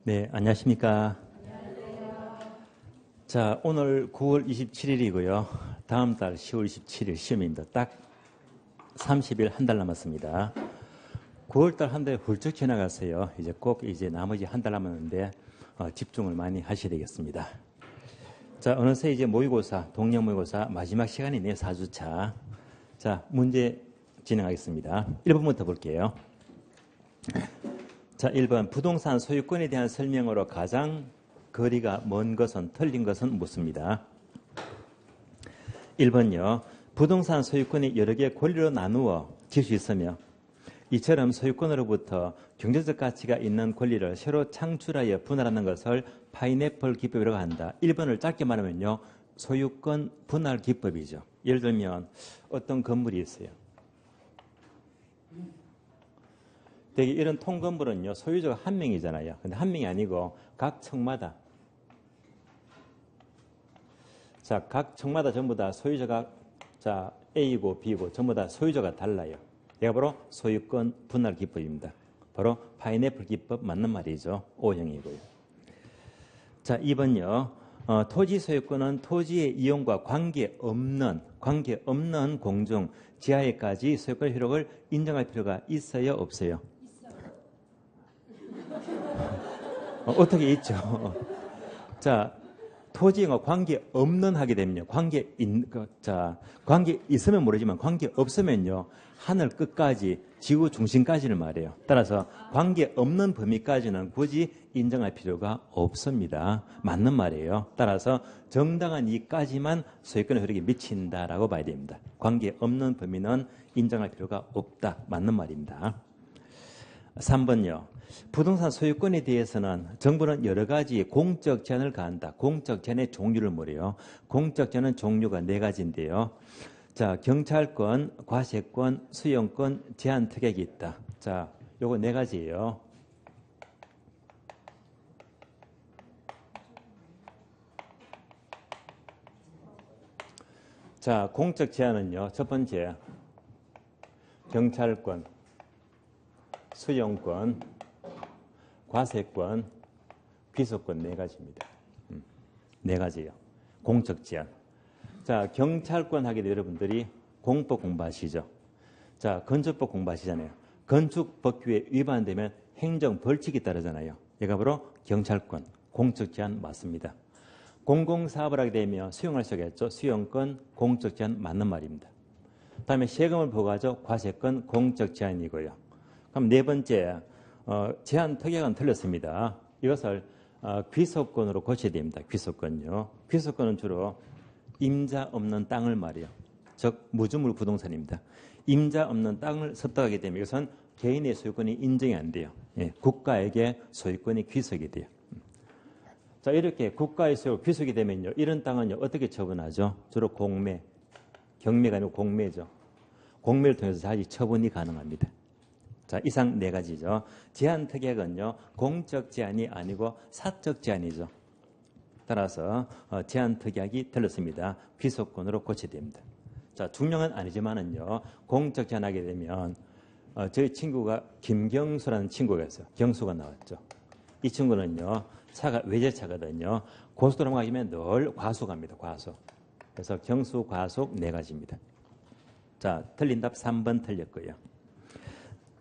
네, 안녕하십니까. 자, 오늘 9월 27일이고요. 다음 달 10월 27일 시험입니다. 딱 30일 한 달 남았습니다. 9월 달 한 달 훌쩍 지나갔어요. 이제 꼭 나머지 한 달 남았는데 집중을 많이 하셔야 되겠습니다. 자, 어느새 이제 모의고사, 동력 모의고사 마지막 시간이네요. 4주차. 자, 문제 진행하겠습니다. 1번부터 볼게요. 자, 1번 부동산 소유권에 대한 설명으로 가장 거리가 먼 것은 틀린 것은 묻습니다. 1번요. 부동산 소유권이 여러 개의 권리로 나누어 질 수 있으며 이처럼 소유권으로부터 경제적 가치가 있는 권리를 새로 창출하여 분할하는 것을 파인애플 기법이라고 한다. 1번을 짧게 말하면요. 소유권 분할 기법이죠. 예를 들면 어떤 건물이 있어요. 되게 이런 통건물은요, 소유자가 한 명이잖아요. 근데 한 명이 아니고 각 층마다. 자, 각 층마다 전부 다 소유자가, 자, A고 B고 전부 다 소유자가 달라요. 얘가 바로 소유권 분할 기법입니다. 바로 파인애플 기법 맞는 말이죠. O형이고요. 자, 2번요. 토지 소유권은 토지의 이용과 관계없는 공중, 지하에까지 소유권 효력을 인정할 필요가 있어요, 없어요? 어떻게 있죠? 자, 토지와 관계 없는 하게 되면요. 관계 있으면 모르지만 관계 없으면요. 하늘 끝까지 지구 중심까지를 말해요. 따라서 관계 없는 범위까지는 굳이 인정할 필요가 없습니다. 맞는 말이에요. 따라서 정당한 이까지만 소유권의 효력이 미친다라고 봐야 됩니다. 관계 없는 범위는 인정할 필요가 없다. 맞는 말입니다. 3번요. 부동산 소유권에 대해서는 정부는 여러 가지 공적 제한을 가한다. 공적 제한의 종류를 뭐래요? 공적 제한은 종류가 4가지인데요. 자, 경찰권, 과세권, 수용권, 제한 특약이 있다. 자, 요거 4가지예요. 자, 공적 제한은요. 첫 번째, 경찰권, 수용권, 과세권, 귀속권 4가지입니다. 4가지예요. 공적 제한. 자, 경찰권 하게 되면 여러분들이 공법 공부하시죠. 자, 건축법 공부하시잖아요. 건축법규에 위반되면 행정 벌칙이 따르잖아요. 얘가 바로 경찰권, 공적 제한 맞습니다. 공공사업을 하게 되면 수용할 수 있겠죠. 수용권, 공적 제한 맞는 말입니다. 다음에 세금을 부과하죠. 과세권, 공적 제한이고요. 그럼 4번째, 제한 특약은 틀렸습니다. 이것을 귀속권으로 고쳐야 됩니다. 귀속권요. 귀속권은 주로 임자 없는 땅을 말이에요. 즉 무주물 부동산입니다. 임자 없는 땅을 습득하게 되면 이것은 개인의 소유권이 인정이 안 돼요. 예, 국가에게 소유권이 귀속이 돼요. 자, 이렇게 국가의 소유 귀속이 되면요. 이런 땅은요. 어떻게 처분하죠? 주로 공매, 경매가 아니고 공매죠. 공매를 통해서 다시 처분이 가능합니다. 자, 이상 4가지죠. 제한 특약은요. 공적 제한이 아니고 사적 제한이죠. 따라서 제한 특약이 틀렸습니다. 귀속권으로 고쳐야 됩니다. 자, 중요한 아니지만은요. 공적 제한하게 되면 저희 친구가 김경수라는 친구가 있어요. 경수가 나왔죠. 이 친구는요. 차가 외제차거든요. 고속도로 가시면 늘 과속합니다. 과속. 그래서 경수 과속 4가지입니다. 자, 틀린 답 3번 틀렸고요.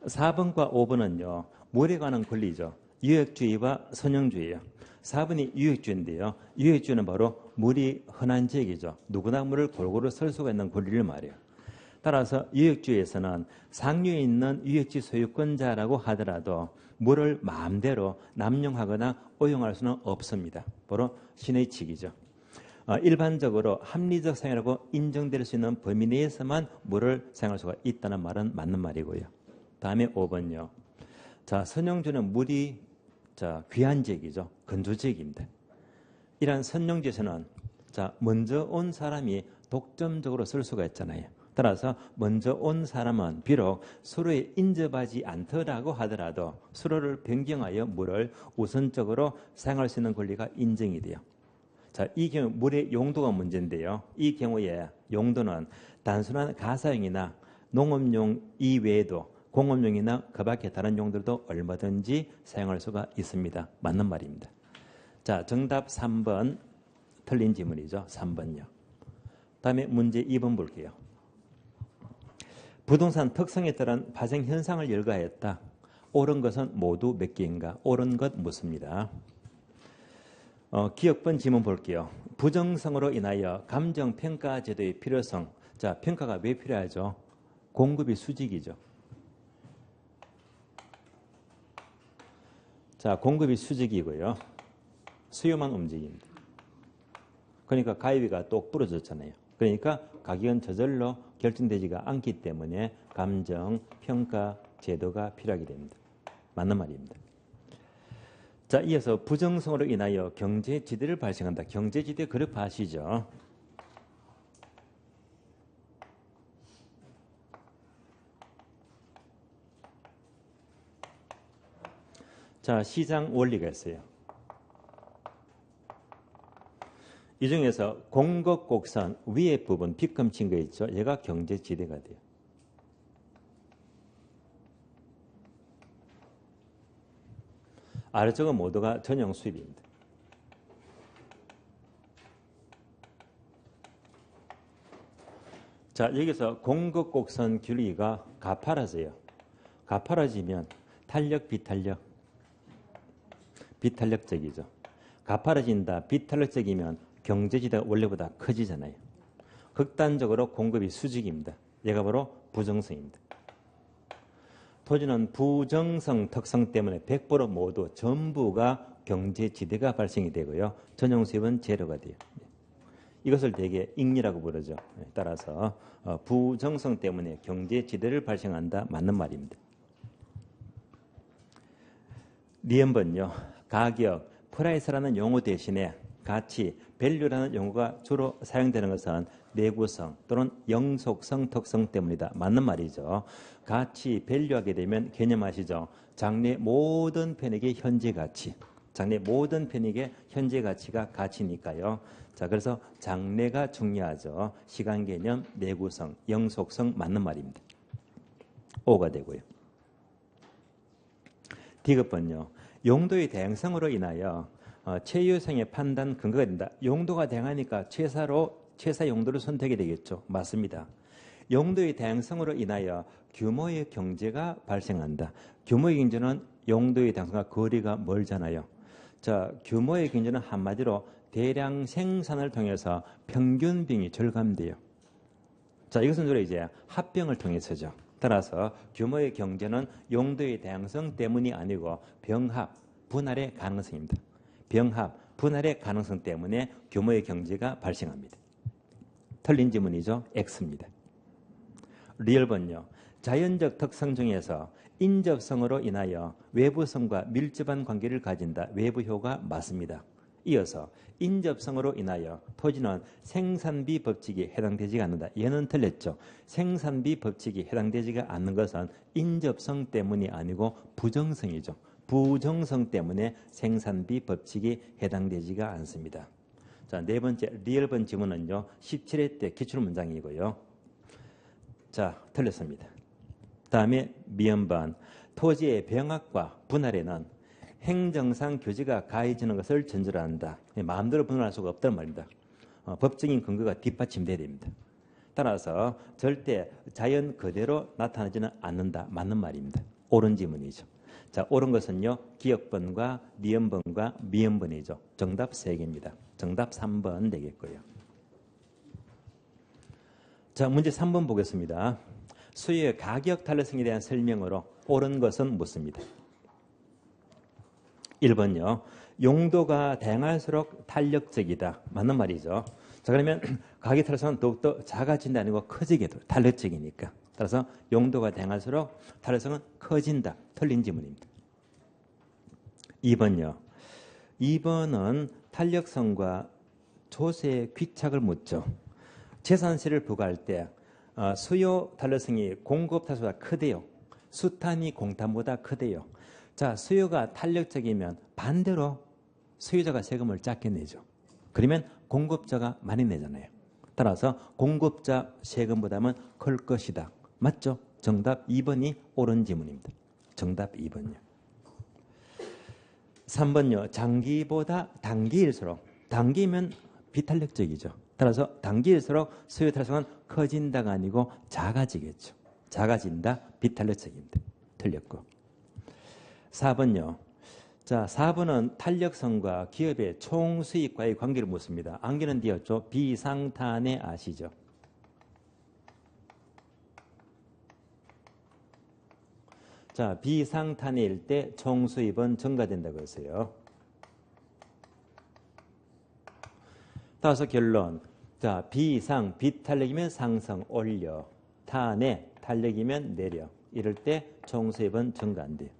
4번과 5번은요. 물에 관한 권리죠. 유역주의와 선형주의예요. 4번이 유역주의인데요. 유역주의는 바로 물이 흔한 지역이죠. 누구나 물을 골고루 쓸 수가 있는 권리를 말해요. 따라서 유역주의에서는 상류에 있는 유역지 소유권자라고 하더라도 물을 마음대로 남용하거나 오용할 수는 없습니다. 바로 신의 칙이죠. 일반적으로 합리적 사용이라고 인정될 수 있는 범위 내에서만 물을 사용할 수가 있다는 말은 맞는 말이고요. 다음에 5번요. 자, 선용주는 물이 귀한 지역이죠. 건조 지역입니다. 이러한 선용지에서는 자, 먼저 온 사람이 독점적으로 쓸 수가 있잖아요. 따라서 먼저 온 사람은 비록 수로에 인접하지 않더라고 하더라도 수로를 변경하여 물을 우선적으로 사용할 수 있는 권리가 인정이 돼요. 자, 이 경우 물의 용도가 문제인데요. 이 경우에 용도는 단순한 가사용이나 농업용 이외에도 공업용이나 그 밖에 다른 용도로도 얼마든지 사용할 수가 있습니다. 맞는 말입니다. 자, 정답 3번 틀린 지문이죠. 3번요. 다음에 문제 2번 볼게요. 부동산 특성에 따른 발생 현상을 열거하였다. 옳은 것은 모두 몇 개인가? 옳은 것 묻습니다. 기억번 지문 볼게요. 부정성으로 인하여 감정평가 제도의 필요성. 자, 평가가 왜 필요하죠? 공급이 수직이죠. 자, 공급이 수직이고요. 수요만 움직입니다. 그러니까 가입비가 똑 부러졌잖아요. 그러니까 가격은 저절로 결정되지가 않기 때문에 감정평가 제도가 필요하게 됩니다. 맞는 말입니다. 자, 이어서 부정성으로 인하여 경제지대를 발생한다. 경제지대 그래프 아시죠? 자, 시장 원리가 있어요. 이 중에서 공급 곡선 위에 부분 빗금친 거 있죠? 얘가 경제지대가 돼요. 아래쪽은 모두가 전용 수입입니다. 자, 여기서 공급 곡선 길이가 가파라져요. 가파라지면 탄력, 비탄력. 비탄력적이죠. 가파라진다, 비탄력적이면 경제지대가 원래보다 커지잖아요. 극단적으로 공급이 수직입니다. 얘가 바로 부정성입니다. 토지는 부정성 특성 때문에 100% 모두 전부가 경제지대가 발생이 되고요. 전용 수입은 제로가 돼요. 이것을 대개 익리라고 부르죠. 따라서 부정성 때문에 경제지대를 발생한다. 맞는 말입니다. 니은번요. 가격, 프라이스라는 용어 대신에 가치, 밸류라는 용어가 주로 사용되는 것은 내구성 또는 영속성 특성 때문이다. 맞는 말이죠. 가치, 밸류하게 되면 개념 아시죠? 장래 모든 편익의 현재 가치. 장래 모든 편익의 현재 가치가 가치니까요. 자, 그래서 장래가 중요하죠. 시간 개념, 내구성, 영속성 맞는 말입니다. O가 되고요. D급번요. 용도의 다양성으로 인하여 최유성의 판단 근거가 된다. 용도가 다양하니까 최사 용도를 선택이 되겠죠. 맞습니다. 용도의 다양성으로 인하여 규모의 경제가 발생한다. 규모의 경제는 용도의 다양성과 거리가 멀잖아요. 자, 규모의 경제는 한마디로 대량 생산을 통해서 평균 비용이 절감돼요. 자, 이것은 주로 이제 합병을 통해서죠. 따라서 규모의 경제는 용도의 다양성 때문이 아니고 병합, 분할의 가능성입니다. 병합, 분할의 가능성 때문에 규모의 경제가 발생합니다. 틀린 지문이죠. X입니다. 리얼번요. 자연적 특성 중에서 인접성으로 인하여 외부성과 밀접한 관계를 가진다. 외부효가 맞습니다. 이어서 인접성으로 인하여 토지는 생산비 법칙에 해당되지 않는다. 얘는 틀렸죠. 생산비 법칙에 해당되지가 않는 것은 인접성 때문이 아니고 부정성이죠. 부정성 때문에 생산비 법칙에 해당되지가 않습니다. 자, 네 번째 리얼번 지문은요. 17회 때 기출문장이고요. 자, 틀렸습니다. 다음에 미연번 토지의 병합과 분할에는 행정상 규제가 가해지는 것을 전제로한다. 마음대로 분할할 수가 없단 말입니다. 법적인 근거가 뒷받침돼야 됩니다. 따라서 절대 자연 그대로 나타나지는 않는다. 맞는 말입니다. 옳은 지문이죠. 자, 옳은 것은요. 기역번과 니은번과 미연번이죠. 정답 3개입니다. 정답 3번 되겠고요. 자, 문제 3번 보겠습니다. 수요의 가격 탄력성에 대한 설명으로 옳은 것은 묻습니다. 1번요. 용도가 다양할수록 탄력적이다. 맞는 말이죠. 자, 그러면 가격 탄력성은 더욱더 작아진다 아니고 커지게 돼. 탄력적이니까. 따라서 용도가 다양할수록 탄력성은 커진다. 틀린 지문입니다. 2번요. 2번은 탄력성과 조세의 귀착을 묻죠. 재산세를 부과할 때 수요 탄력성이 공급 탄력성보다 크대요. 수탄이 공탄보다 크대요. 자, 수요가 탄력적이면 반대로 수요자가 세금을 작게 내죠. 그러면 공급자가 많이 내잖아요. 따라서 공급자 세금보다는 클 것이다. 맞죠? 정답 2번이 옳은 지문입니다. 정답 2번요. 3번요. 장기보다 단기일수록, 단기면 비탄력적이죠. 따라서 단기일수록 수요 탄력성은 커진다가 아니고 작아지겠죠. 작아진다, 비탄력적입니다. 틀렸고. 4번요. 자, 4번은 탄력성과 기업의 총수익과의 관계를 묻습니다. 안기는 뒤였죠. 비상탄에 아시죠? 자, 비상탄해일 때 총수입은 증가된다고 했어요. 따라서 결론. 자, 비상, 비탄력이면 상승, 올려. 탄해, 탄력이면 내려. 이럴 때 총수입은 증가한대요.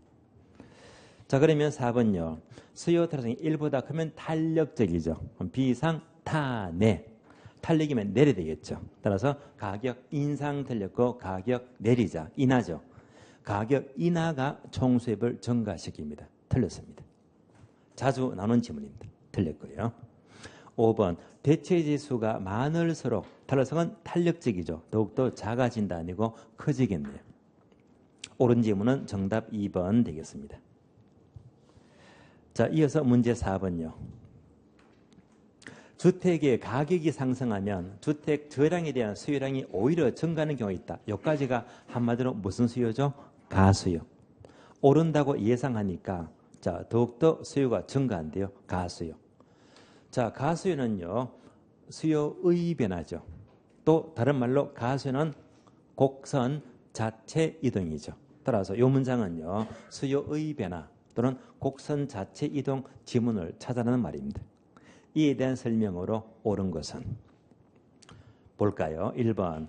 자, 그러면 4번요. 수요 탄력성이 1보다 크면 탄력적이죠. 비상, 탄해. 탄력이면 내려야 되겠죠. 따라서 가격 인상 틀렸고 가격 내리자, 인하죠. 가격 인하가 총수입을 증가시킵니다. 틀렸습니다. 자주 나오는 지문입니다. 틀렸고요. 5번 대체지수가 많을수록 탄력성은 탄력적이죠. 더욱더 작아진다 아니고 커지겠네요. 옳은 지문은 정답 2번 되겠습니다. 자, 이어서 문제 4번요. 주택의 가격이 상승하면 주택 저량에 대한 수요량이 오히려 증가하는 경우가 있다. 여기까지가 한마디로 무슨 수요죠? 가수요. 오른다고 예상하니까 자, 더욱더 수요가 증가한대요. 가수요. 자, 가수요는요. 수요의 변화죠. 또 다른 말로 가수요는 곡선 자체 이동이죠. 따라서 이 문장은요. 수요의 변화 또는 곡선 자체 이동 지문을 찾아내는 말입니다. 이에 대한 설명으로 옳은 것은 볼까요? 1번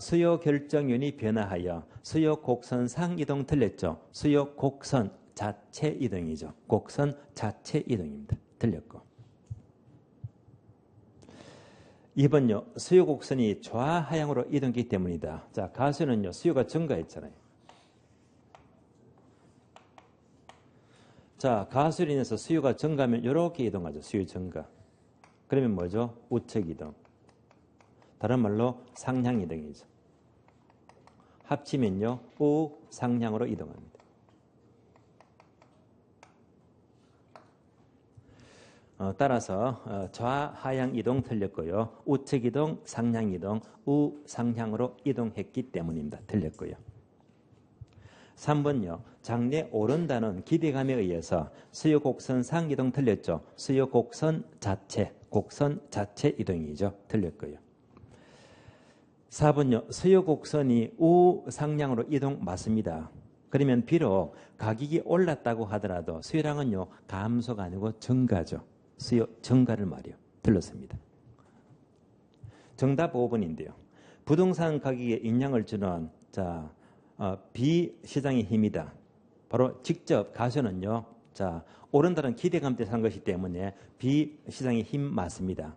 수요 결정연이 변화하여 수요 곡선상 이동 틀렸죠. 수요 곡선 자체 이동이죠. 곡선 자체 이동입니다. 틀렸고. 2번요. 수요 곡선이 좌하향으로 이동했기 때문이다. 자, 가수는요. 수요가 증가했잖아요. 자, 가수로 인해서 수요가 증가하면 이렇게 이동하죠. 수요 증가. 그러면 뭐죠? 우측 이동. 다른 말로 상향 이동이죠. 합치면요. 우상향으로 이동합니다. 따라서 좌하향 이동 틀렸고요. 우측 이동, 상향 이동, 우상향으로 이동했기 때문입니다. 틀렸고요. 3번요. 장래 오른다는 기대감에 의해서 수요 곡선 상이동 틀렸죠. 수요 곡선 자체 이동이죠. 틀렸고요. 4번요. 수요 곡선이 우상향으로 이동 맞습니다. 그러면 비록 가격이 올랐다고 하더라도 수요량은요. 감소가 아니고 증가죠. 수요 증가를 말이요. 틀렸습니다. 정답 5번인데요. 부동산 가격에 영향을 주는 비시장의 힘이다. 바로 직접 가수는요. 자, 오른다는 기대감 때문에 산 것이기 때문에 비시장의 힘 맞습니다.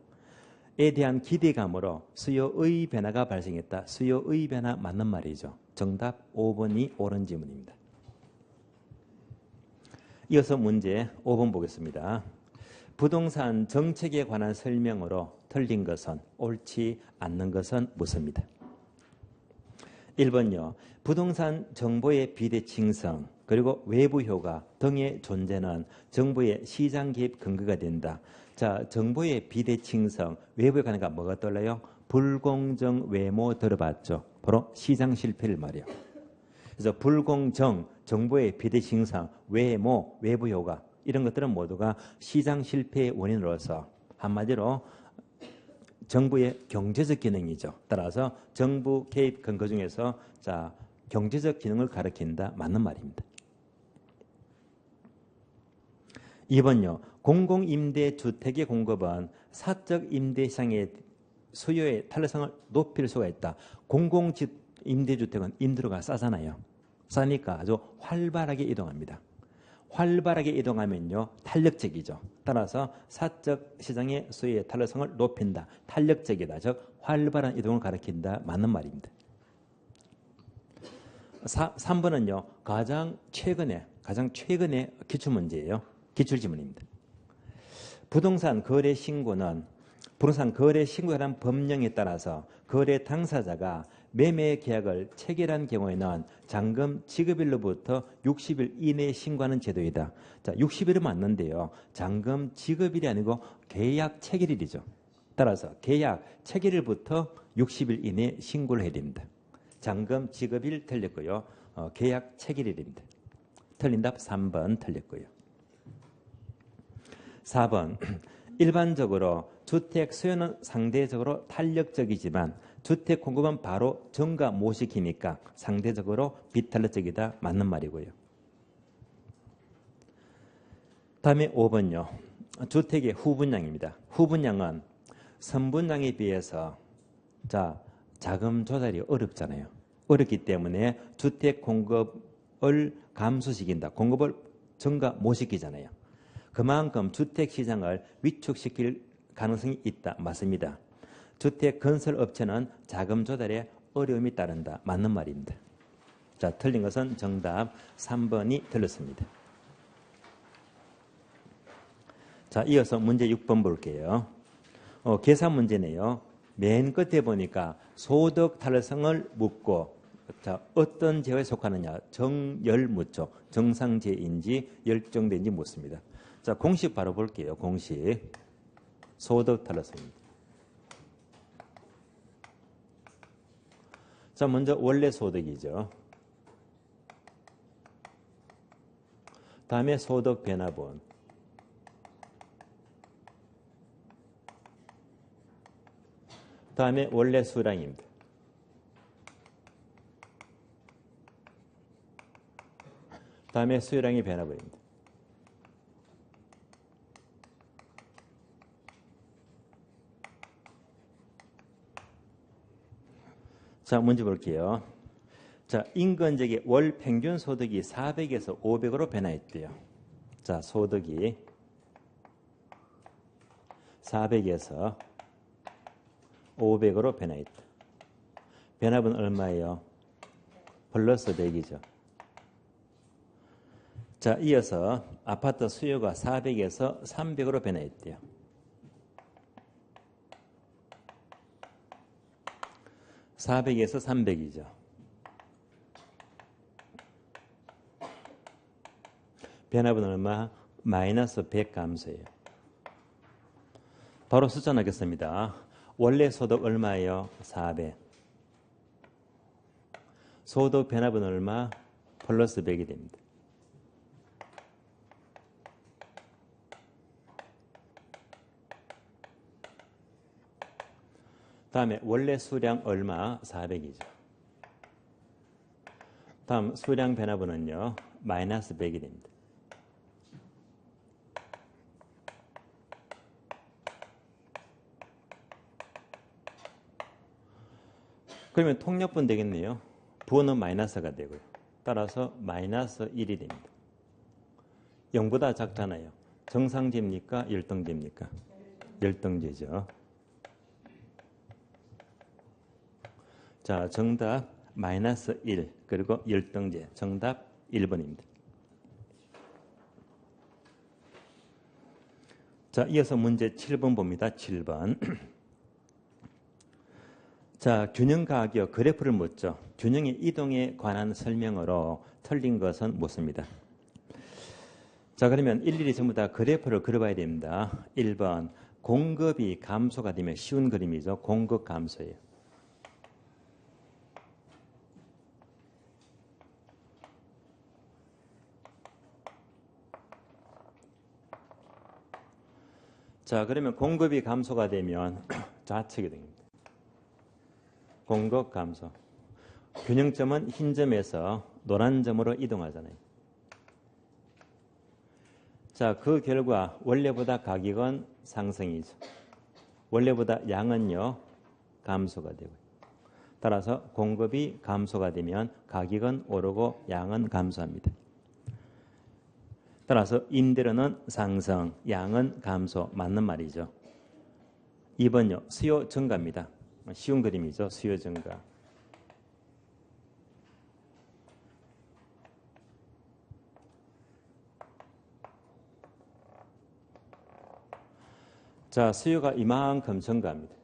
에 대한 기대감으로 수요의 변화가 발생했다. 수요의 변화 맞는 말이죠. 정답 5번이 옳은 지문입니다. 이어서 문제 5번 보겠습니다. 부동산 정책에 관한 설명으로 틀린 것은 옳지 않는 것은 묻습니다. 1번요. 부동산 정보의 비대칭성 그리고 외부 효과 등의 존재는 정부의 시장 개입 근거가 된다. 자, 정보의 비대칭성, 외부에 관해가 뭐가 떠올라요? 불공정 외모 들어봤죠. 바로 시장 실패를 말이에요. 그래서 불공정, 정보의 비대칭성, 외모, 외부 효과 이런 것들은 모두가 시장 실패의 원인으로서 한마디로 정부의 경제적 기능이죠. 따라서 정부 개입 근거 중에서 자, 경제적 기능을 가리킨다. 맞는 말입니다. 2번요. 공공임대주택의 공급은 사적 임대시장의 수요의 탄력성을 높일 수가 있다. 공공임대주택은 임대료가 싸잖아요. 싸니까 아주 활발하게 이동합니다. 활발하게 이동하면요. 탄력적이죠. 따라서 사적 시장의 수요의 탄력성을 높인다. 탄력적이다. 즉 활발한 이동을 가리킨다. 맞는 말입니다. 3번은요. 가장 최근에 기출문제예요. 기출지문입니다. 부동산 거래 신고에 관한 법령에 따라서 거래 당사자가 매매 계약을 체결한 경우에는 잔금 지급일로부터 60일 이내에 신고하는 제도이다. 자, 60일은 맞는데요. 잔금 지급일이 아니고 계약 체결일이죠. 따라서 계약 체결일부터 60일 이내에 신고를 해야 됩니다. 잔금 지급일 틀렸고요. 계약 체결일입니다. 틀린 답 3번 틀렸고요. 4번 일반적으로 주택 수요는 상대적으로 탄력적이지만 주택 공급은 바로 증가 못 시키니까 상대적으로 비탄력적이다. 맞는 말이고요. 다음에 5번요. 주택의 후분양입니다. 후분양은 선분양에 비해서 자금 조달이 어렵잖아요. 어렵기 때문에 주택 공급을 감소시킨다. 공급을 증가 못 시키잖아요. 그만큼 주택 시장을 위축시킬 가능성이 있다. 맞습니다. 주택 건설 업체는 자금 조달에 어려움이 따른다. 맞는 말입니다. 자, 틀린 것은 정답 3번이 틀렸습니다. 자, 이어서 문제 6번 볼게요. 계산 문제네요. 맨 끝에 보니까 소득 탄력성을 묻고 자, 어떤 제어에 속하느냐. 정열 묻죠. 정상제인지 열정제인지 묻습니다. 자, 공식 바로 볼게요. 공식. 소득 탄력성입니다. 자, 먼저 원래 소득이죠. 다음에 소득 변화분. 다음에 원래 수량입니다. 다음에 수요량이 변화분입니다. 자, 문제 볼게요. 자, 인건적의 월 평균 소득이 400에서 500으로 변화했대요. 자, 소득이 400에서 500으로 변화했다. 변화분 얼마예요? 플러스 100이죠. 자, 이어서 아파트 수요가 400에서 300으로 변화했대요. (400에서) 300이죠. 변화분 얼마? 마이너스 100 감소해요. 바로 숫자 넣겠습니다. 원래 소득 얼마예요? 400. 소득 변화분 얼마? 플러스 100이 됩니다. 다음에 원래 수량 얼마? 400이죠. 다음 수량 변화분은요. 마이너스 100이 됩니다. 그러면 통력분 되겠네요. 부는 마이너스가 되고요. 따라서 마이너스 1이 됩니다. 0보다 작잖아요. 정상제입니까? 열등제입니까? 열등제죠. 자, 정답 마이너스 1 그리고 열등제. 정답 1번입니다. 자, 이어서 문제 7번 봅니다. 7번. 자, 균형 가격 그래프를 묻죠. 균형의 이동에 관한 설명으로 틀린 것은 묻습니다. 자, 그러면 일일이 전부 다 그래프를 그려봐야 됩니다. 1번 공급이 감소가 되면 쉬운 그림이죠. 공급 감소예요. 자, 그러면 공급이 감소가 되면 좌측이 됩니다. 공급 감소. 균형점은 흰 점에서 노란 점으로 이동하잖아요. 자, 그 결과 원래보다 가격은 상승이죠. 원래보다 양은요, 감소가 되고요. 따라서 공급이 감소가 되면 가격은 오르고 양은 감소합니다. 따라서 임대료는 상승, 양은 감소. 맞는 말이죠. 2번요. 수요 증가입니다. 쉬운 그림이죠. 수요 증가. 자, 수요가 이만큼 증가합니다.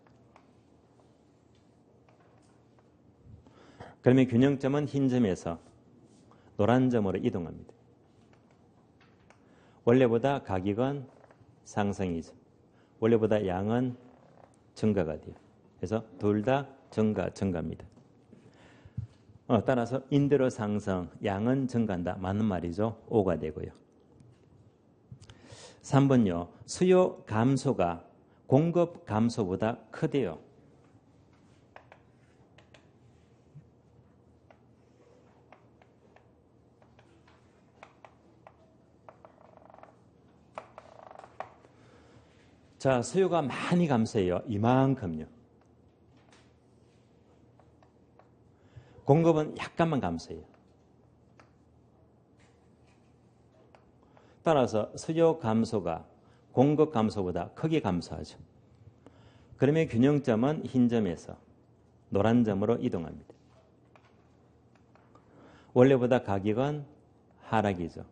그러면 균형점은 흰 점에서 노란 점으로 이동합니다. 원래보다 가격은 상승이죠. 원래보다 양은 증가가 돼요. 그래서 둘 다 증가입니다. 따라서 인대로 상승, 양은 증가한다. 맞는 말이죠. O가 되고요. 3번요. 수요 감소가 공급 감소보다 크대요. 자, 수요가 많이 감소해요. 이만큼요. 공급은 약간만 감소해요. 따라서 수요 감소가 공급 감소보다 크게 감소하죠. 그러면 균형점은 흰 점에서 노란 점으로 이동합니다. 원래보다 가격은 하락이죠.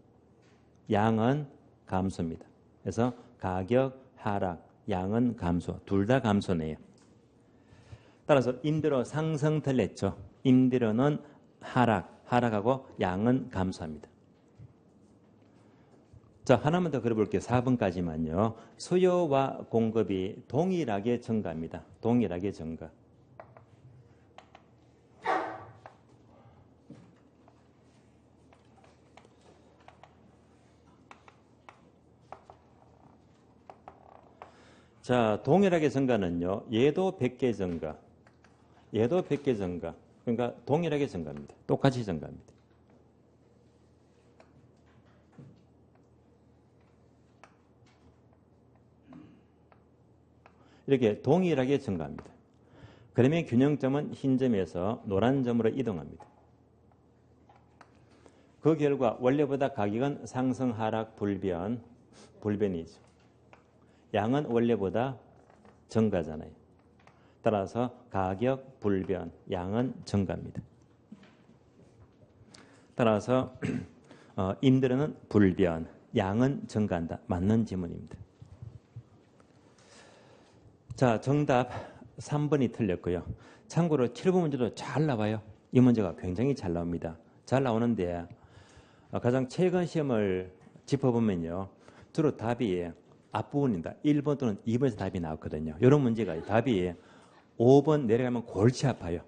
양은 감소입니다. 그래서 가격 하락, 양은 감소, 둘 다 감소네요. 따라서 인대로 상승 틀렸죠. 인대로는 하락하고 양은 감소합니다. 자, 하나만 더 그려볼게요. 4번까지만요. 수요와 공급이 동일하게 증가합니다. 동일하게 증가. 자, 동일하게 증가는요. 얘도 100개 증가. 얘도 100개 증가. 그러니까 동일하게 증가합니다. 똑같이 증가합니다. 이렇게 동일하게 증가합니다. 그러면 균형점은 흰 점에서 노란 점으로 이동합니다. 그 결과 원래보다 가격은 상승, 하락, 불변이죠. 양은 원래보다 증가잖아요. 따라서 가격 불변, 양은 증가입니다. 따라서 인대로는 불변, 양은 증가한다. 맞는 지문입니다. 자, 정답 3번이 틀렸고요. 참고로 7번 문제도 잘 나와요. 이 문제가 굉장히 잘 나옵니다. 잘 나오는데 가장 최근 시험을 짚어보면요. 주로 답이 앞부분입니다. 1번 또는 2번에서 답이 나왔거든요. 이런 문제가 답이 5번 내려가면 골치 아파요.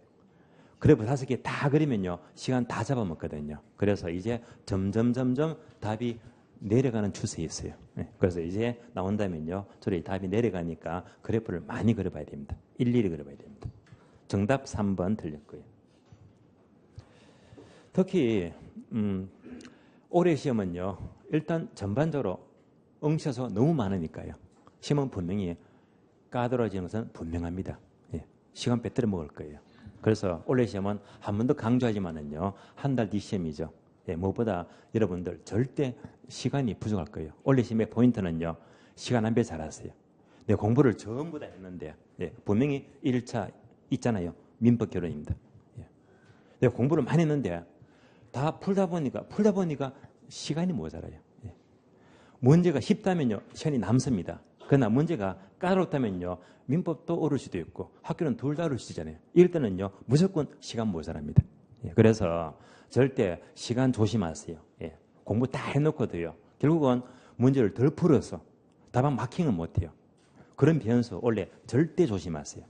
그래프 5개 다 그리면요. 시간 다 잡아먹거든요. 그래서 이제 점점 답이 내려가는 추세에 있어요. 그래서 이제 나온다면요. 저희 답이 내려가니까 그래프를 많이 그려봐야 됩니다. 일일이 그려봐야 됩니다. 정답 3번 틀렸고요. 특히 올해 시험은요. 일단 전반적으로 응시서 너무 많으니까요. 시험은 분명히 까다로워지는 것은 분명합니다. 시간 빼뜨려 먹을 거예요. 그래서 올해 시험은 한 번 더 강조하지만은요. 한 달 뒤 시험이죠. 무엇보다 여러분들 절대 시간이 부족할 거예요. 올해 시험의 포인트는요. 시간 안배 잘하세요. 내 공부를 전부 다 했는데 분명히 1차 있잖아요. 민법 결론입니다. 내가 공부를 많이 했는데 다 풀다 보니까 시간이 모자라요. 문제가 쉽다면요. 시간이 남습니다. 그러나 문제가 까다롭다면요. 민법도 어려울 수도 있고 학교는 둘 다 어려울 수 있잖아요. 이럴 때는요. 무조건 시간 모자랍니다. 그래서 절대 시간 조심하세요. 공부 다 해놓고도요. 결국은 문제를 덜 풀어서 답안 마킹은 못해요. 그런 변수 원래 절대 조심하세요.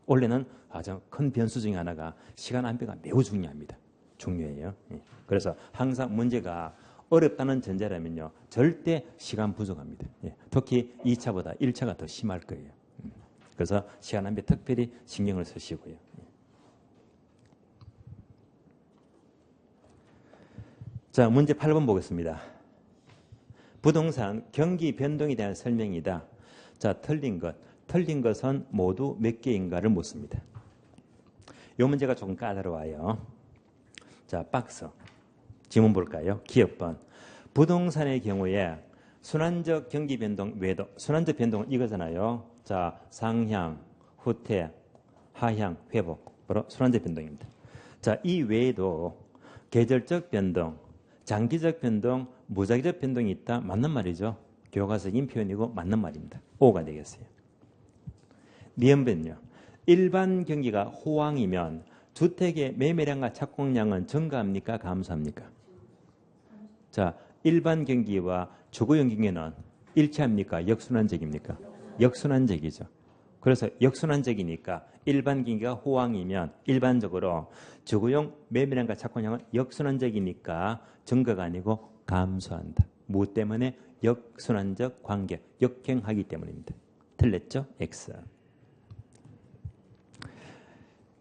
원래는 가장 큰 변수 중에 하나가 시간 안배가 매우 중요합니다. 중요해요. 그래서 항상 문제가 어렵다는 전제라면요. 절대 시간 부족합니다. 특히 2차보다 1차가 더 심할 거예요. 그래서 시간 안배 특별히 신경을 쓰시고요. 자, 문제 8번 보겠습니다. 부동산 경기 변동에 대한 설명이다. 자, 틀린 것은 모두 몇 개인가를 묻습니다. 이 문제가 조금 까다로워요. 자, 박스. 지문 볼까요? 기업번. 부동산의 경우에 순환적 경기 변동 외도. 순환적 변동은 이거잖아요. 자, 상향, 후퇴, 하향, 회복. 바로 순환적 변동입니다. 자, 이 외에도 계절적 변동, 장기적 변동, 무장기적 변동이 있다. 맞는 말이죠. 교과서적인 표현이고 맞는 말입니다. O가 되겠어요. 니은변요. 일반 경기가 호황이면 주택의 매매량과 착공량은 증가합니까? 감소합니까? 자, 일반 경기와 주거용 경기는 일치합니까? 역순환적입니까? 역순환적이죠. 그래서 역순환적이니까 일반 경기가 호황이면 일반적으로 주거용 매매량과 착공량은 역순환적이니까 증가가 아니고 감소한다. 뭐 때문에? 역순환적 관계, 역행하기 때문입니다. 틀렸죠? X.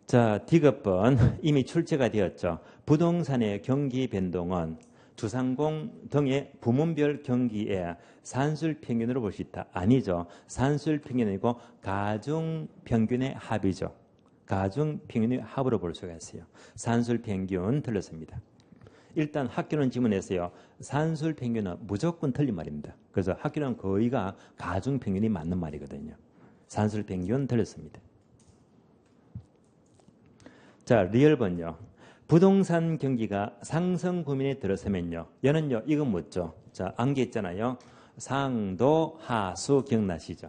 자, D급번 이미 출제가 되었죠. 부동산의 경기 변동은 주상공 등의 부문별 경기의 산술평균으로 볼 수 있다. 아니죠. 산술평균이고 가중평균의 합이죠. 가중평균의 합으로 볼 수가 있어요. 산술평균 틀렸습니다. 일단 학교는 지문했어요. 산술평균은 무조건 틀린 말입니다. 그래서 학교는 거의가 가중평균이 맞는 말이거든요. 산술평균 틀렸습니다. 자, 리얼번요. 부동산 경기가 상승 국면에 들어서면요. 얘는요, 이건 뭐죠? 자, 안개 있잖아요. 상도, 하수 기억나시죠?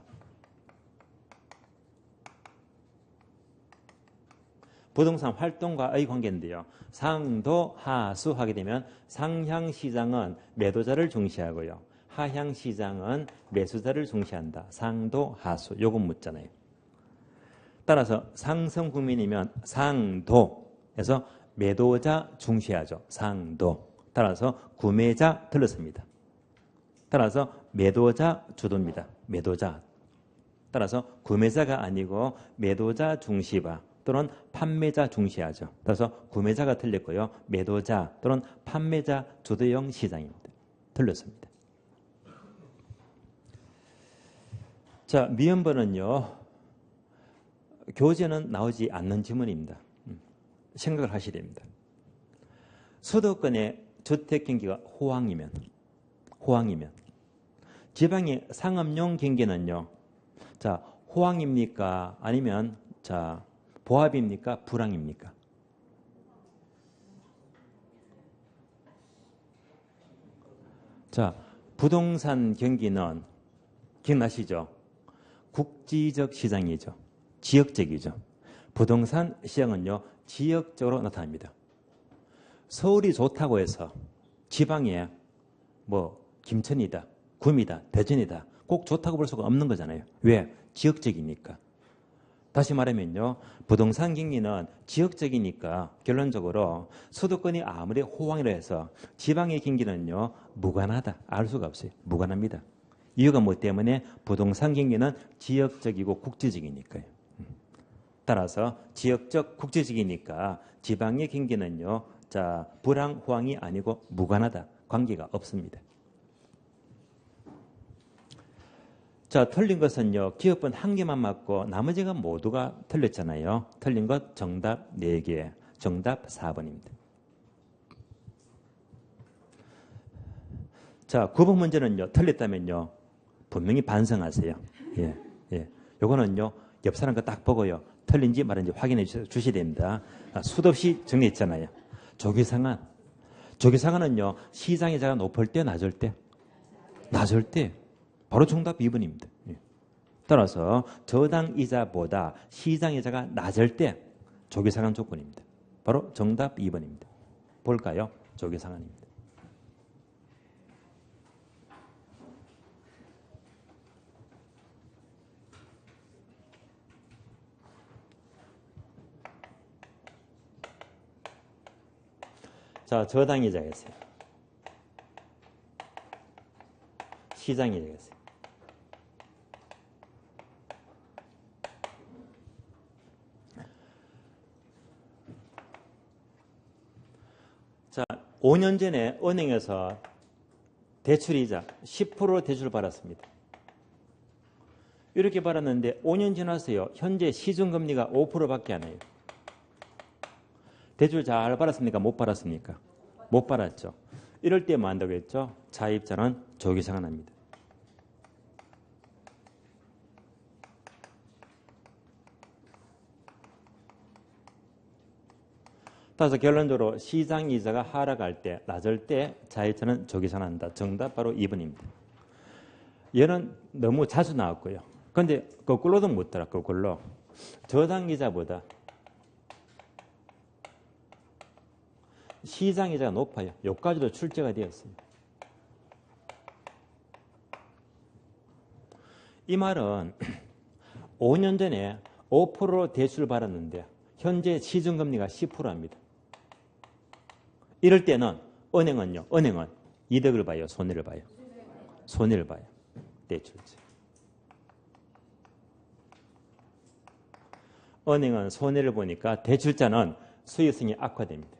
부동산 활동과의 관계인데요. 상도, 하수 하게 되면 상향 시장은 매도자를 중시하고요. 하향 시장은 매수자를 중시한다. 상도, 하수. 요건 묻잖아요. 따라서 상승 국면이면 상도에서 매도자 중시하죠. 상도. 따라서 구매자 틀렸습니다. 따라서 매도자 주도입니다. 매도자. 따라서 구매자가 아니고 매도자 중시바 또는 판매자 중시하죠. 따라서 구매자가 틀렸고요. 매도자 또는 판매자 주도형 시장입니다. 틀렸습니다. 자, 미연번은요. 교재는 나오지 않는 지문입니다. 생각을 하셔야 됩니다. 수도권의 주택 경기가 호황이면 지방의 상업용 경기는요. 자, 호황입니까? 아니면 자, 보합입니까? 불황입니까? 자, 부동산 경기는 기억나시죠? 국지적 시장이죠. 지역적이죠. 부동산 시장은요. 지역적으로 나타납니다. 서울이 좋다고 해서 지방에 뭐 김천이다, 구미다, 대전이다 꼭 좋다고 볼 수가 없는 거잖아요. 왜? 지역적이니까. 다시 말하면요. 부동산 경기는 지역적이니까 결론적으로 수도권이 아무리 호황이라 해서 지방의 경기는요. 무관하다. 알 수가 없어요. 무관합니다. 이유가 뭐 때문에? 부동산 경기는 지역적이고 국지적이니까요. 따라서 지역적 국제적이니까 지방의 경기는요. 자, 불황, 호황이 아니고 무관하다. 관계가 없습니다. 자, 틀린 것은요. 기업은 한 개만 맞고 나머지가 모두가 틀렸잖아요. 틀린 것 정답 4개. 정답 4번입니다. 자, 9번 문제는요. 틀렸다면요. 분명히 반성하세요. 예. 요거는요. 옆 사람 거 딱 보고요. 틀린지 말인지 확인해 주셔야 됩니다. 수도 없이 정리했잖아요. 조기상한은요. 시장 이자가 높을 때, 낮을 때? 낮을 때. 바로 정답 2번입니다. 따라서 저당 이자보다 시장 이자가 낮을 때 조기상한 조건입니다. 바로 정답 2번입니다. 볼까요? 조기상한입니다. 자, 저당 이자가 있어요. 시장 이자가 있어요. 자, 5년 전에 은행에서 대출이자 10% 대출을 받았습니다. 이렇게 받았는데 5년 지났어요. 현재 시중금리가 5%밖에 안 해요. 대출 잘 받았습니까? 못 받았습니까? 못 받았죠. 이럴 때 뭐 한다고 했죠? 자입자는 조기상환합니다. 따라서 결론적으로 시장 이자가 하락할 때, 낮을 때 자입자는 조기상환한다. 정답 바로 2번입니다. 얘는 너무 자주 나왔고요. 그런데 거꾸로도 묻더라. 거꾸로. 저당 이자보다 시장이자가 높아요. 여기까지도 출제가 되었어요. 이 말은 5년 전에 5%로 대출을 받았는데 현재 시중금리가 10%입니다. 이럴 때는 은행은 이득을 봐요, 손해를 봐요? 손해를 봐요. 대출자. 은행은 손해를 보니까 대출자는 수익성이 악화됩니다.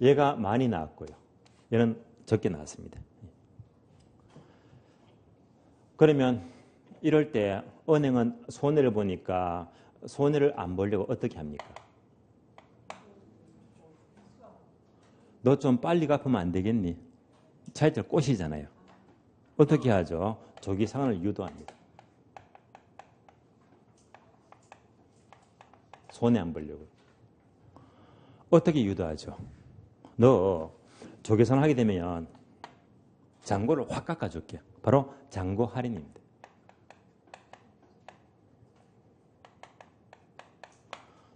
얘가 많이 나왔고요. 얘는 적게 나왔습니다. 그러면 이럴 때 은행은 손해를 보니까 손해를 안 보려고 어떻게 합니까? 너 좀 빨리 갚으면 안 되겠니? 차이들 꼬시잖아요. 어떻게 하죠? 조기 상환을 유도합니다. 손해 안 보려고. 어떻게 유도하죠? 너 조기 상환하게 되면 잔고를 확 깎아줄게. 바로 잔고 할인입니다.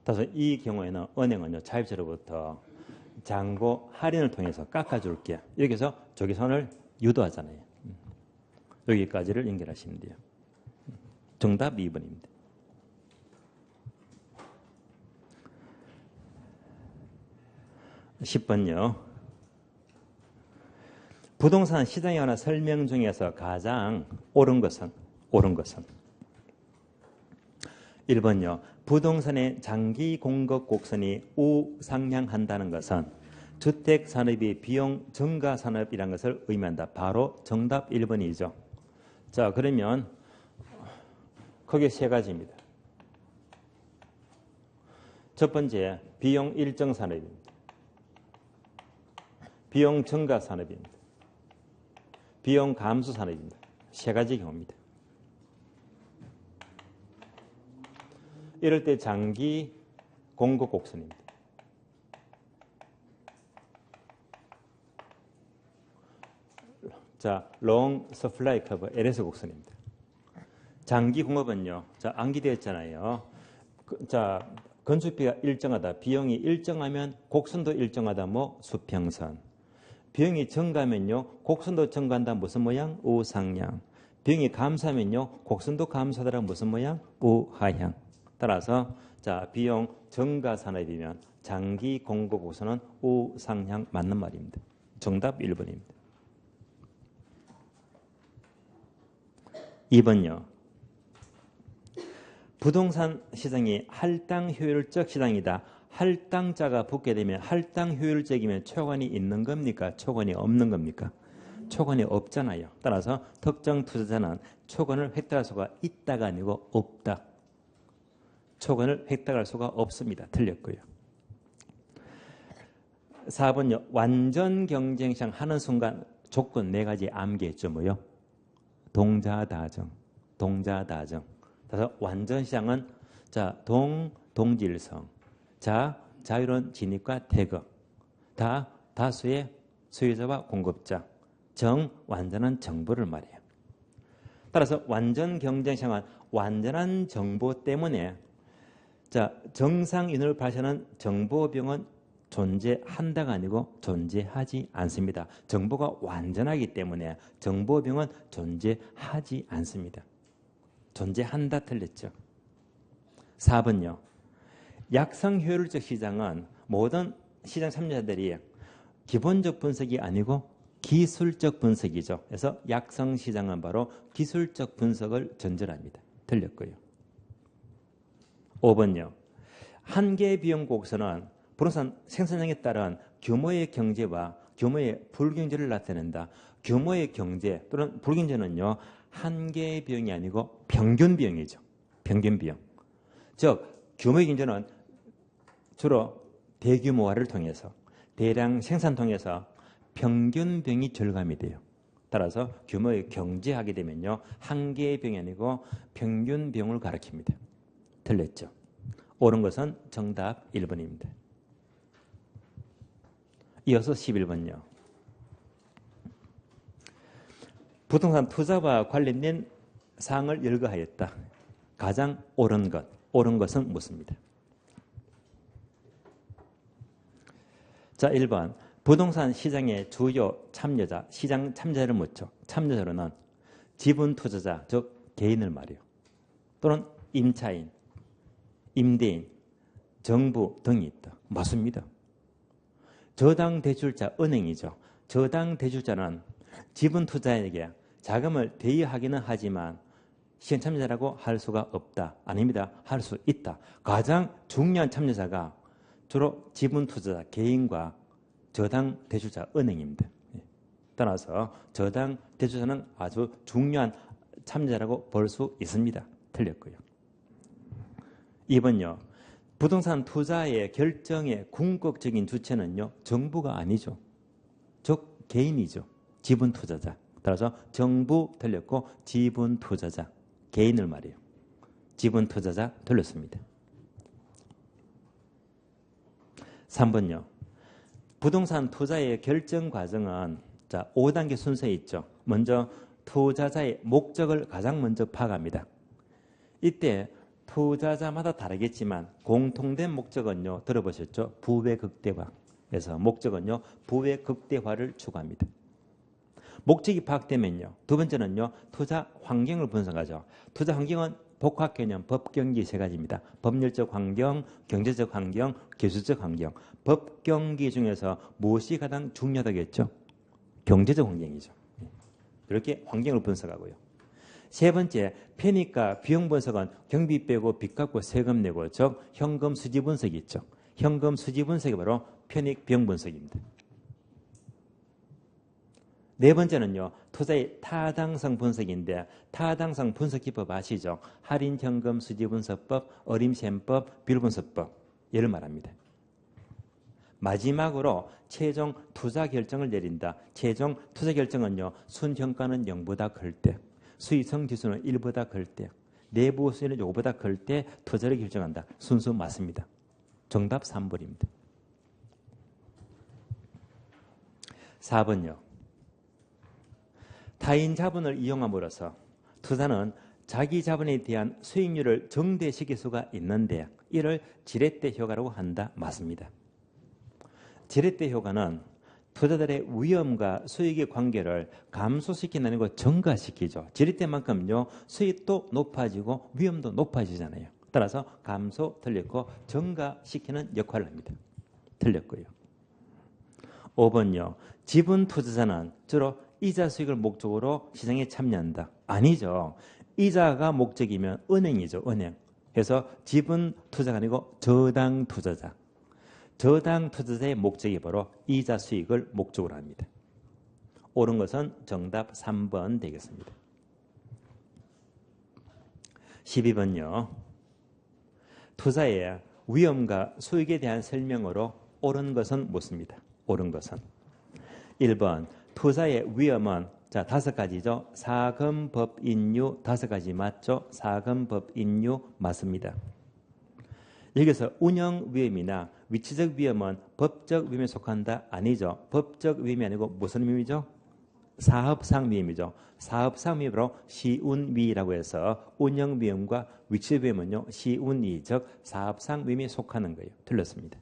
따라서 이 경우에는 은행은요, 차입자로부터 잔고 할인을 통해서 깎아줄게. 이렇게 해서 조기 상환을 유도하잖아요. 여기까지를 연결하시면 돼요. 정답 2번입니다. 10번요. 부동산 시장에 관한 설명 중에서 가장 옳은 것은 1번요. 부동산의 장기 공급 곡선이 우상향한다는 것은 주택산업이 비용 증가 산업이라는 것을 의미한다. 바로 정답 1번이죠. 자, 그러면 크게 세 가지입니다. 첫 번째, 비용 일정 산업입니다. 비용 증가 산업입니다. 비용 감소 산업입니다. 세 가지 경우입니다. 이럴 때 장기 공급 곡선입니다. 자, long supply curve, LS 곡선입니다. 장기 공급은요, 자, 암기되었잖아요. 자, 건축비가 일정하다, 비용이 일정하면 곡선도 일정하다, 뭐, 수평선. 비용이 증가하면요, 곡선도 증가한다, 무슨 모양? 우상향. 비용이 감소하면요, 곡선도 감소하더라, 무슨 모양? 우하향. 따라서 자, 비용 증가 산업이면 장기 공급 곡선은 우상향 맞는 말입니다. 정답 1번입니다. 2번요. 부동산 시장이 할당 효율적 시장이다. 할당자가 붙게 되면 할당 효율적이면 초과이 있는 겁니까? 초과이 없는 겁니까? 초과이 없잖아요. 따라서 특정 투자자는 초과를 획득할 수가 있다가 아니고 없다. 초과를 획득할 수가 없습니다. 틀렸고요. 4번요. 완전 경쟁시장 하는 순간 조건 4가지 암기했죠. 뭐요? 동자다정. 그래서 완전 시장은 자, 동질성. 자, 자유로운 진입과 퇴거. 다수의 소유자와 공급자. 완전한 정보를 말해요. 따라서 완전 경쟁시장은 완전한 정보 때문에 자, 정상인을 발생하는 정보병은 존재한다가 아니고 존재하지 않습니다. 정보가 완전하기 때문에 정보병은 존재하지 않습니다. 존재한다 틀렸죠. 4번요. 약성 효율적 시장은 모든 시장 참여자들이 기본적 분석이 아니고 기술적 분석이죠. 그래서 약성 시장은 바로 기술적 분석을 전제합니다. 틀렸고요. 5번요. 한계 비용 곡선은 부동산 생산량에 따른 규모의 경제와 규모의 불경제를 나타낸다. 규모의 경제 또는 불경제는요. 한계 비용이 아니고 평균 비용이죠. 평균 비용. 즉 규모의 경제는 주로 대규모화를 통해서 대량 생산 통해서 평균 비용이 절감이 돼요. 따라서 규모의 경제하게 되면요. 한계 비용이 아니고 평균 비용을 가리킵니다. 틀렸죠. 옳은 것은 정답 1번입니다. 이어서 11번요. 부동산 투자와 관련된 사항을 열거하였다. 가장 옳은 것. 옳은 것은 묻습니다. 자, 1번. 부동산 시장의 주요 참여자, 시장 참여자를 묻죠. 참여자로는 지분 투자자, 즉 개인을 말이요. 또는 임차인, 임대인, 정부 등이 있다. 맞습니다. 저당 대출자 은행이죠. 저당 대출자는 지분 투자자에게 자금을 대여하기는 하지만 시장 참여자라고 할 수가 없다. 아닙니다. 할 수 있다. 가장 중요한 참여자가 주로 지분 투자자 개인과 저당 대출자 은행입니다. 따라서 저당 대출자는 아주 중요한 참여자라고 볼 수 있습니다. 틀렸고요. 2번요. 부동산 투자의 결정의 궁극적인 주체는요. 정부가 아니죠. 즉 개인이죠. 지분 투자자. 따라서 정부 틀렸고 지분 투자자. 개인을 말이에요. 지분 투자자 틀렸습니다. 3번요. 부동산 투자의 결정 과정은 자 5단계 순서에 있죠. 먼저 투자자의 목적을 가장 먼저 파악합니다. 이때 투자자마다 다르겠지만 공통된 목적은요. 들어보셨죠? 부의 극대화. 그래서 목적은요. 부의 극대화를 추구합니다. 목적이 파악되면요. 두 번째는요. 투자 환경을 분석하죠. 투자 환경은 복합 개념, 법, 경기 세 가지입니다. 법률적 환경, 경제적 환경, 기술적 환경. 법, 경기 중에서 무엇이 가장 중요하다겠죠? 경제적 환경이죠. 이렇게 환경을 분석하고요. 세 번째, 편익과 비용 분석은 경비 빼고 빚 갚고 세금 내고 즉 현금 수지 분석이 있죠. 현금 수지 분석이 바로 편익 비용 분석입니다. 네 번째는요. 투자의 타당성 분석인데 타당성 분석 기법 아시죠? 할인 현금 수지 분석법, 어림셈법, 비율분석법 예를 말합니다. 마지막으로 최종 투자 결정을 내린다. 최종 투자 결정은요. 순평가는 0보다 클 때, 수익성 지수는 1보다 클 때, 내부 수익은 5보다 클 때 투자를 결정한다. 순수 맞습니다. 정답 3번입니다. 4번요. 타인 자본을 이용함으로써 투자는 자기 자본에 대한 수익률을 정대시킬 수가 있는데 이를 지렛대 효과라고 한다. 맞습니다. 지렛대 효과는 투자들의 위험과 수익의 관계를 감소시키는 아니고 증가시키죠. 지렛대만큼요 수익도 높아지고 위험도 높아지잖아요. 따라서 감소 틀렸고 증가시키는 역할을 합니다. 틀렸고요. 5번요. 지분 투자자는 주로 이자 수익을 목적으로 시장에 참여한다. 아니죠. 이자가 목적이면 은행이죠. 은행. 그래서 지분 투자가 아니고 저당 투자자. 저당 투자자의 목적이 바로 이자 수익을 목적으로 합니다. 옳은 것은 정답 3번 되겠습니다. 12번요. 투자의 위험과 수익에 대한 설명으로 옳은 것은 묻습니다. 옳은 것은 1번 투자의 위험은 자 5가지죠. 사금법인유 5가지 맞죠? 사금법인유 맞습니다. 여기서 운영 위험이나 위치적 위험은 법적 위험에 속한다? 아니죠. 법적 위험이 아니고 무슨 위험이죠? 사업상 위험이죠. 사업상 위험이 바로 시운위라고 해서 운영 위험과 위치적 위험은요. 시운위 즉 사업상 위험에 속하는 거예요. 틀렸습니다.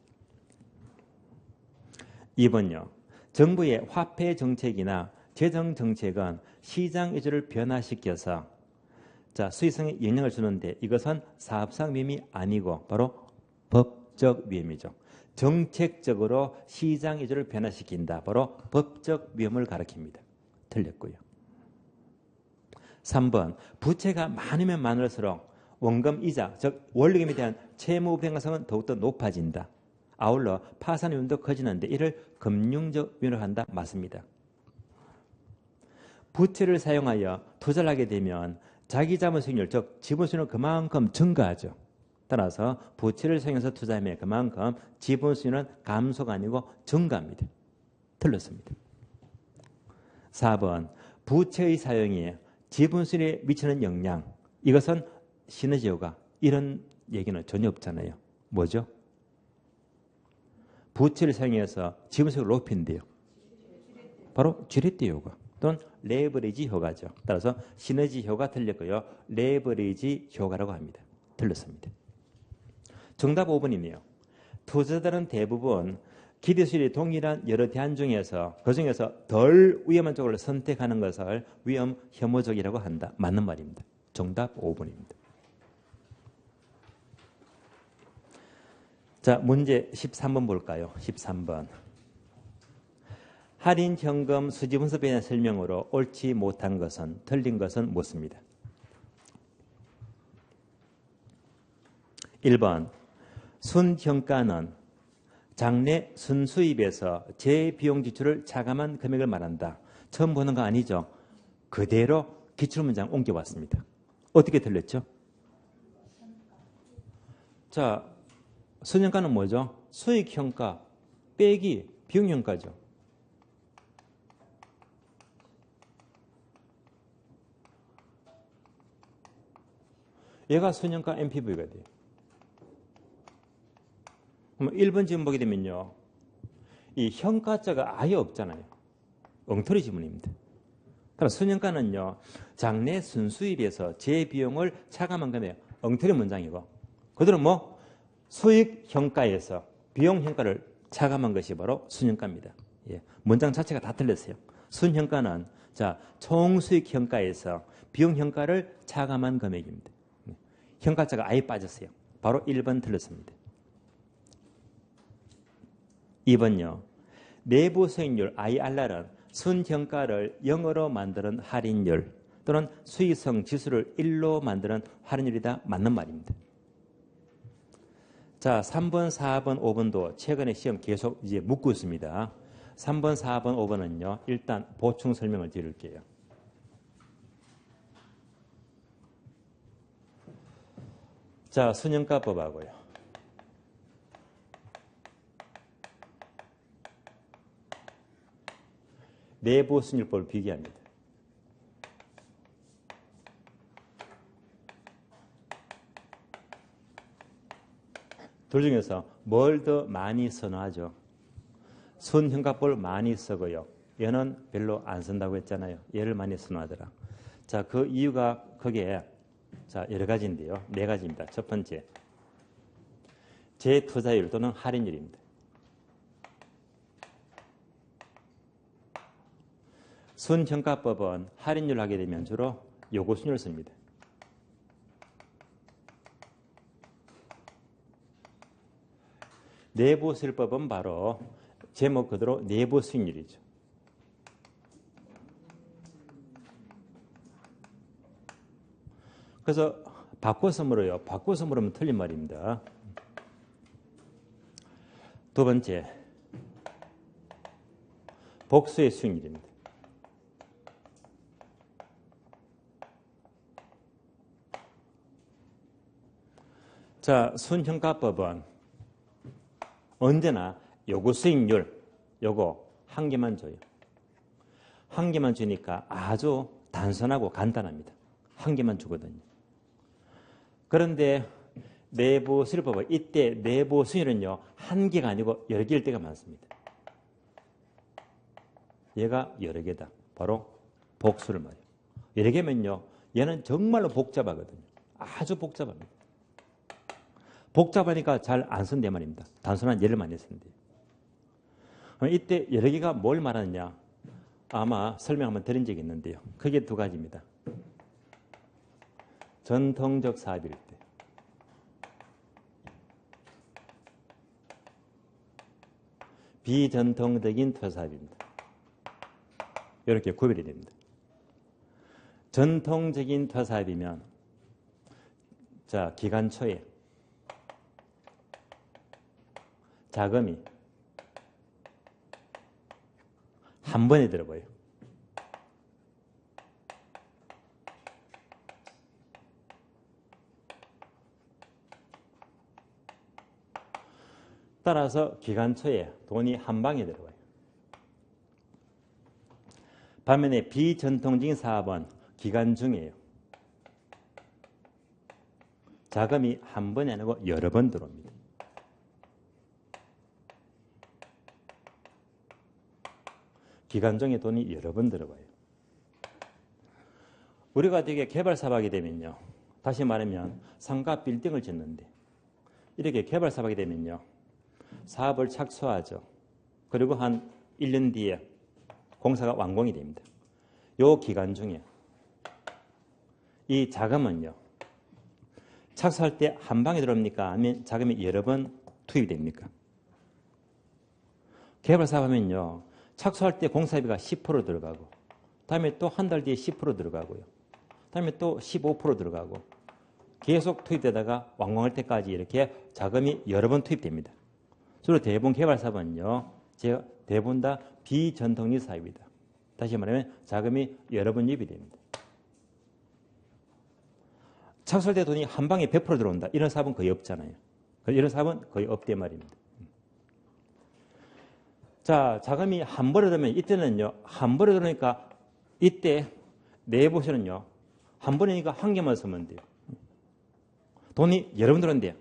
2번요. 정부의 화폐 정책이나 재정 정책은 시장 이주를 변화시켜서 자, 수익성에 영향을 주는데 이것은 사업상 위험이 아니고 바로 법적 위험이죠. 정책적으로 시장 이주를 변화시킨다. 바로 법적 위험을 가리킵니다. 틀렸고요. 3번 부채가 많으면 많을수록 원금 이자 즉 원리금에 대한 채무 변화성은 더욱더 높아진다. 아울러 파산 위험도 커지는데 이를 금융적 위험을 한다. 맞습니다. 부채를 사용하여 투자를 하게 되면 자기 자본 수익률 즉 지분 수익률은 그만큼 증가하죠. 따라서 부채를 사용해서 투자하면 그만큼 지분 수익률은 감소가 아니고 증가합니다. 틀렸습니다. 4번 부채의 사용이 지분 수익률에 미치는 영향 이것은 시너지 효과 이런 얘기는 전혀 없잖아요. 뭐죠? 부채를 사용해서 지분 수익을 높인대요. 바로 지렛대 효과 또는 레버리지 효과죠. 따라서 시너지 효과 틀렸고요. 레버리지 효과라고 합니다. 틀렸습니다. 정답 5번이네요. 투자자들은 대부분 기대수익이 동일한 여러 대안 중에서 그중에서 덜 위험한 쪽을 선택하는 것을 위험 혐오적이라고 한다. 맞는 말입니다. 정답 5번입니다. 자, 문제 13번 볼까요? 13번. 할인 현금 수지분석에 대한 설명으로 옳지 못한 것은, 틀린 것은 무엇입니다? 1번. 순현가는 장래 순수입에서 재비용 지출을 차감한 금액을 말한다. 처음 보는 거 아니죠? 그대로 기출문장 옮겨봤습니다. 어떻게 틀렸죠? 자, 순현가는 뭐죠? 수익현가 빼기 비용현가죠. 얘가 순현가 NPV가 돼요. 그럼 1번 지문 보게 되면요. 이 현가자가 아예 없잖아요. 엉터리 지문입니다. 그럼 순현가는요. 장래 순수입에서 재비용을 차감한 거네요. 엉터리 문장이고. 그대로 뭐 수익 현가에서 비용 현가를 차감한 것이 바로 순현가입니다. 예. 문장 자체가 다 틀렸어요. 순현가는 자, 총수익 현가에서 비용 현가를 차감한 금액입니다. 현가자가 아예 빠졌어요. 바로 1번 틀렸습니다. 2번요. 내부 수익률 IRR은 순현가를 0으로 만드는 할인율 또는 수익성 지수를 1로 만드는 할인율이다. 맞는 말입니다. 자, 3번, 4번, 5번도 최근에 시험 계속 이제 묻고 있습니다. 3번, 4번, 5번은요. 일단 보충 설명을 드릴게요. 자, 순현가법하고요. 내부 수익률법을 비교합니다. 둘 중에서 뭘 더 많이 선호하죠? 순현가법을 많이 쓰고요. 얘는 별로 안 쓴다고 했잖아요. 얘를 많이 선호하더라. 자, 그 이유가 크게 자, 여러 가지인데요. 네 가지입니다. 첫 번째, 재투자율 또는 할인율입니다. 순현가법은 할인율을 하게 되면 주로 요구순위를 씁니다. 내부 수익률법은 바로 제목 그대로 내부 수익률이죠. 그래서 바꿔서 물어요. 바꿔서 물으면 틀린 말입니다. 두 번째, 복수의 수익률입니다. 자, 순현가법은 언제나 요구 수익률 요거 한 개만 줘요. 한 개만 주니까 아주 단순하고 간단합니다. 한 개만 주거든요. 그런데 내부 수익률법은 이때 내부 수익률은요. 한 개가 아니고 여러 개일 때가 많습니다. 얘가 여러 개다. 바로 복수를 말해요. 여러 개면요. 얘는 정말로 복잡하거든요. 아주 복잡합니다. 복잡하니까 잘 안 쓴대 말입니다. 단순한 예를 많이 쓴대요. 이때 여러 개가 뭘 말하느냐. 아마 설명 한번 드린 적이 있는데요. 크게 두 가지입니다. 전통적 사업일 때. 비전통적인 투자사업입니다. 이렇게 구별이 됩니다. 전통적인 투자사업이면 자, 기간 초에 자금이 한 번에 들어가요. 따라서 기간 초에 돈이 한 방에 들어가요. 반면에 비전통적인 사업은 기간 중이에요. 자금이 한 번이 아니고 여러 번 들어옵니다. 기간 중에 돈이 여러 번 들어가요. 우리가 되게 개발 사업하게 되면요. 다시 말하면 상가 빌딩을 짓는데 이렇게 개발 사업하게 되면요. 사업을 착수하죠. 그리고 한 1년 뒤에 공사가 완공이 됩니다. 요 기간 중에 이 자금은요. 착수할 때 한 방에 들어옵니까? 아니면 자금이 여러 번 투입이 됩니까? 개발 사업하면요. 착수할 때 공사비가 10% 들어가고 다음에 또 한 달 뒤에 10% 들어가고요. 다음에 또 15% 들어가고 계속 투입되다가 완공할 때까지 이렇게 자금이 여러 번 투입됩니다. 주로 대부분 개발 사업은요. 제가 대부분 다 비전통적 사업이다. 다시 말하면 자금이 여러 번 유입이 됩니다. 착수할 때 돈이 한 방에 100% 들어온다. 이런 사업은 거의 없잖아요. 이런 사업은 거의 없대 말입니다. 자, 자금이 한 번에 들어오면 이때는요. 한 번에 들어오니까 이때 내부에서는요. 한 번이니까 한 개만 쓰면 돼요. 돈이 여러 번 들어온대요.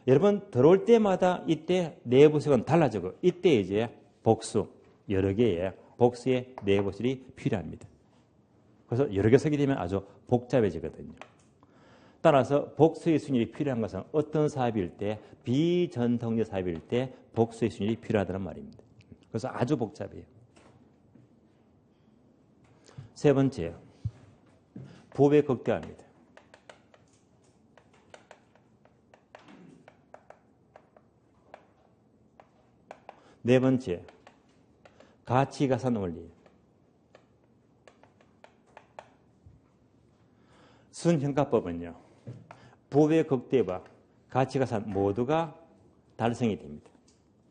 여러 번 들어올 때마다 이때 내부석은 달라지고 이때 이제 복수, 여러 개의 복수의 내부설이 필요합니다. 그래서 여러 개 쓰게 되면 아주 복잡해지거든요. 따라서 복수의 순위이 필요한 것은 어떤 사업일 때, 비전통적 사업일 때 복수의 순위이 필요하다는 말입니다. 그래서 아주 복잡해요. 세 번째, 부업의 극대화입니다. 네 번째, 가치가산 원리. 순형가법은요. 부업의 극대화, 가치가산 모두가 달성이 됩니다.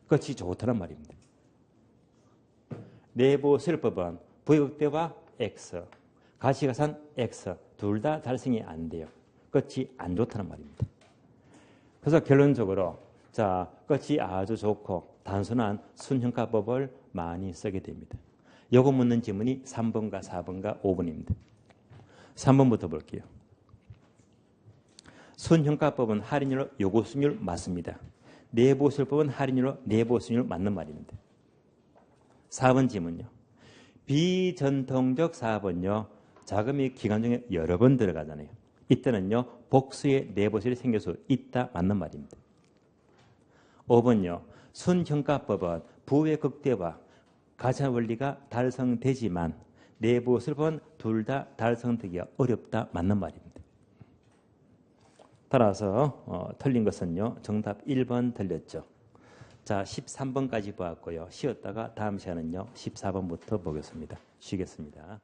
그것이 좋다는 말입니다. 내부설법은 부의 극대화 X, 가치가산 X 둘 다 달성이 안 돼요. 끝이 안 좋다는 말입니다. 그래서 결론적으로 자, 끝이 아주 좋고 단순한 순형가법을 많이 쓰게 됩니다. 요거 묻는 지문이 3번과 4번과 5번입니다. 3번부터 볼게요. 순형가법은 할인율 요구수율 맞습니다. 내부설법은 할인율 내부수율 맞는 말입니다. 4번 지문요. 비전통적 사업은요. 자금이 기간 중에 여러 번 들어가잖아요. 이때는요. 복수의 내부설이 생길 수 있다 맞는 말입니다. 5번요. 순형가법은 부의 극대화, 가치가산 원리가 달성되지만 내부설법은 둘 다 달성되기가 어렵다 맞는 말입니다. 따라서 틀린 것은요. 정답 1번 틀렸죠. 자, 13번까지 보았고요. 쉬었다가 다음 시간은요. 14번부터 보겠습니다. 쉬겠습니다.